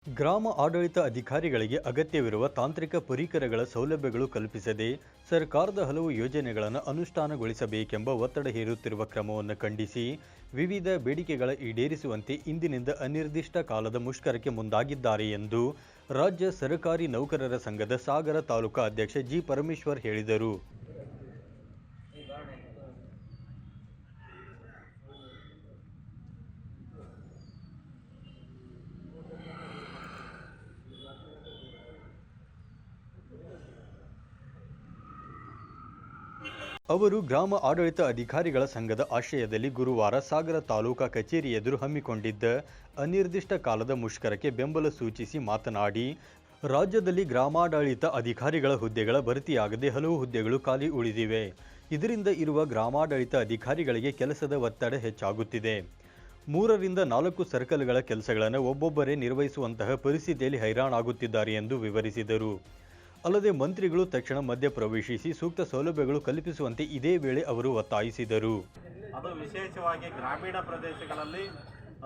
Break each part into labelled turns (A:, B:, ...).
A: ಗ್ರಾಮ ಆಡಳಿತ ಅಧಿಕಾರಿಗಳಿಗೆ ಅಗತ್ಯವಿರುವ ತಾಂತ್ರಿಕ ಪರಿಕರಗಳ ಸೌಲಭ್ಯಗಳು ಕಲ್ಪಿಸದೆ ಸರ್ಕಾರದ ಹಲವು ಯೋಜನೆಗಳನ್ನು ಅನುಷ್ಠಾನಗೊಳಿಸಬೇಕೆಂಬ ಒತ್ತಡ ಹೇರುತ್ತಿರುವ ಕ್ರಮವನ್ನು ಖಂಡಿಸಿ ವಿವಿಧ ಬೇಡಿಕೆಗಳ ಈಡೇರಿಸುವಂತೆ ಇಂದಿನಿಂದ ಅನಿರ್ದಿಷ್ಟ ಕಾಲದ ಮುಷ್ಕರಕ್ಕೆ ಮುಂದಾಗಿದ್ದಾರೆ ಎಂದು ರಾಜ್ಯ ಸರ್ಕಾರಿ ನೌಕರರ ಸಂಘದ ಸಾಗರ ತಾಲೂಕಾ ಅಧ್ಯಕ್ಷ ಜಿ ಪರಮೇಶ್ವರ್ ಹೇಳಿದರು. ಅವರು ಗ್ರಾಮ ಆಡಳಿತ ಅಧಿಕಾರಿಗಳ ಸಂಘದ ಆಶ್ರಯದಲ್ಲಿ ಗುರುವಾರ ಸಾಗರ ತಾಲೂಕಾ ಕಚೇರಿ ಎದುರು ಹಮ್ಮಿಕೊಂಡಿದ್ದ ಅನಿರ್ದಿಷ್ಟ ಕಾಲದ ಮುಷ್ಕರಕ್ಕೆ ಬೆಂಬಲ ಸೂಚಿಸಿ ಮಾತನಾಡಿ, ರಾಜ್ಯದಲ್ಲಿ ಗ್ರಾಮಾಡಳಿತ ಅಧಿಕಾರಿಗಳ ಹುದ್ದೆಗಳ ಭರ್ತಿಯಾಗದೆ ಹಲವು ಹುದ್ದೆಗಳು ಖಾಲಿ ಉಳಿದಿವೆ. ಇದರಿಂದ ಇರುವ ಗ್ರಾಮಾಡಳಿತ ಅಧಿಕಾರಿಗಳಿಗೆ ಕೆಲಸದ ಒತ್ತಡ ಹೆಚ್ಚಾಗುತ್ತಿದೆ. 3 ರಿಂದ 4 ಸರ್ಕಲ್ಗಳ ಕೆಲಸಗಳನ್ನು ಒಬ್ಬೊಬ್ಬರೇ ನಿರ್ವಹಿಸುವಂತಹ ಪರಿಸ್ಥಿತಿಯಲ್ಲಿ ಹೈರಾಣಾಗುತ್ತಿದ್ದಾರೆ ಎಂದು ವಿವರಿಸಿದರು. ಅಲ್ಲದೆ ಮಂತ್ರಿಗಳು ತಕ್ಷಣ ಮಧ್ಯ ಪ್ರವೇಶಿಸಿ ಸೂಕ್ತ ಸೌಲಭ್ಯಗಳು ಕಲ್ಪಿಸುವಂತೆ ಇದೇ ವೇಳೆ ಅವರು ಒತ್ತಾಯಿಸಿದರು.
B: ಅದು ವಿಶೇಷವಾಗಿ ಗ್ರಾಮೀಣ ಪ್ರದೇಶಗಳಲ್ಲಿ,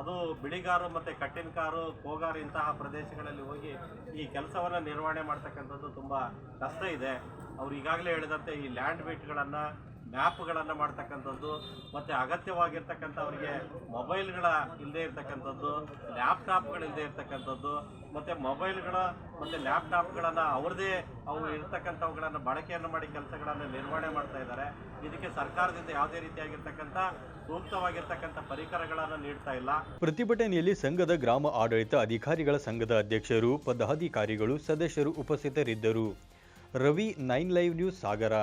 B: ಅದು ಬಿಳಿಗಾರು ಮತ್ತು ಕಟ್ಟಿನಕಾರು, ಕೋಗಾರು ಇಂತಹ ಪ್ರದೇಶಗಳಲ್ಲಿ ಹೋಗಿ ಈ ಕೆಲಸವನ್ನು ನಿರ್ವಹಣೆ ಮಾಡ್ತಕ್ಕಂಥದ್ದು ತುಂಬ ಕಷ್ಟ ಇದೆ. ಅವರು ಈಗಾಗಲೇ ಹೇಳಿದಂತೆ ಈ ಲ್ಯಾಂಡ್ ಬಿಟ್ಗಳನ್ನು, ಮ್ಯಾಪ್ಗಳನ್ನು ಮಾಡ್ತಕ್ಕಂಥದ್ದು, ಮತ್ತು ಅಗತ್ಯವಾಗಿರ್ತಕ್ಕಂಥ ಅವರಿಗೆ ಮೊಬೈಲ್ಗಳ ಇಲ್ಲದೆ ಇರ್ತಕ್ಕಂಥದ್ದು, ಲ್ಯಾಪ್ಟಾಪ್ಗಳಿಲ್ಲದೆ ಇರ್ತಕ್ಕಂಥದ್ದು, ಮತ್ತು ಮೊಬೈಲ್ಗಳ ಮತ್ತು ಲ್ಯಾಪ್ಟಾಪ್ಗಳನ್ನು ಅವ್ರದ್ದೇ ಅವು ಇರ್ತಕ್ಕಂಥವುಗಳನ್ನು ಬಳಕೆಯನ್ನು ಮಾಡಿ ಕೆಲಸಗಳನ್ನು ನಿರ್ವಹಣೆ ಮಾಡ್ತಾ ಇದ್ದಾರೆ. ಇದಕ್ಕೆ ಸರ್ಕಾರದಿಂದ ಯಾವುದೇ ರೀತಿಯಾಗಿರ್ತಕ್ಕಂಥ ಸೂಕ್ತವಾಗಿರ್ತಕ್ಕಂಥ ಪರಿಕರಗಳನ್ನು ನೀಡ್ತಾ ಇಲ್ಲ.
A: ಪ್ರತಿಭಟನೆಯಲ್ಲಿ ಸಂಘದ ಗ್ರಾಮ ಆಡಳಿತ ಅಧಿಕಾರಿಗಳ ಸಂಘದ ಅಧ್ಯಕ್ಷರು, ಪದಾಧಿಕಾರಿಗಳು, ಸದಸ್ಯರು ಉಪಸ್ಥಿತರಿದ್ದರು. ರವಿ, 9 ಲೈವ್ ನ್ಯೂಸ್, ಸಾಗರ.